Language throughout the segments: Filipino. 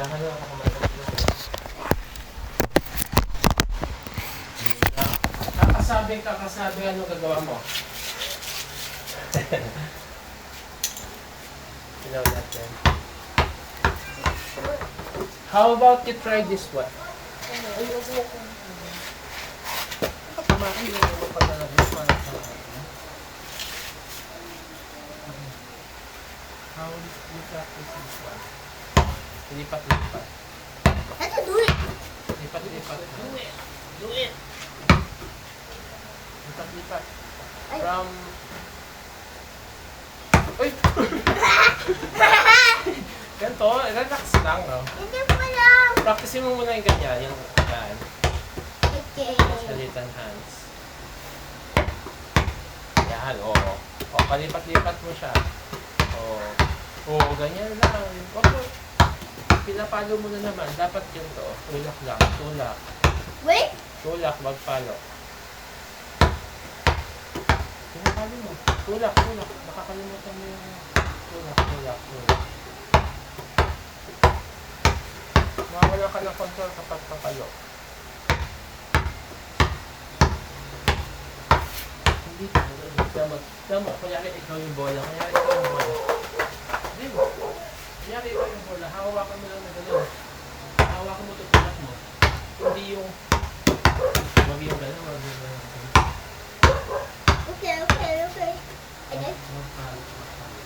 Dahan lang ako kumain. Kakasabi, ano gagawa mo? Ilaw natin. How about you try this one? Kumain mo mo pa talaga para sa how you practice this one? Lipat-lipat. Let's do it. Lipat-lipat. Do it. Lipat-lipat. Ay. From... Uy! Ganito, relax lang, no? Hindi ko alam. Practicein mo muna yung ganyan, yung yan. Okay. Skeleton hands. Yan, oo. O, palipat-lipat mo siya. Oo, ganyan lang. Wag mo, pinapalo mo na naman. Dapat ganito. Tulak lang, tulak. Wait. Tulak, wag palo. Pinapalo mo. Tulak, tulak. Nakakalimutan mo yung tulak, tulak, tulak. Mawala ka ng control kapag papalo. Hindi ka. Tama, kunyari ikaw yung bola. Kunyari ikaw yung bola. Hindi mo. Kunyari ikaw yung bola. Hawakan mo lang na gano'n. Hawakan mo tutulak mo. Hindi yung... Wag yung gano'n, wag yung gano'n. Okay, okay, okay. Okay. Wag palo, wag palo.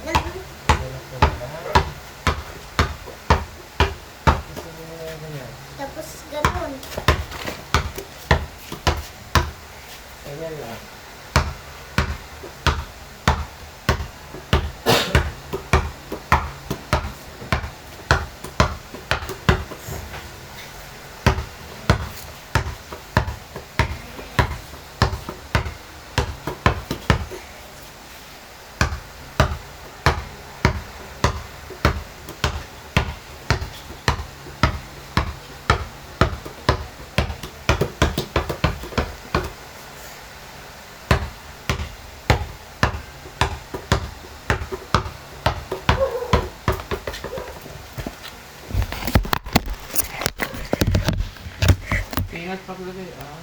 Nandun. Tulak mo lang. Gusto mo na yung ganyan. Tapos ganun. Ganyan lang. Ingat paglagay, ah.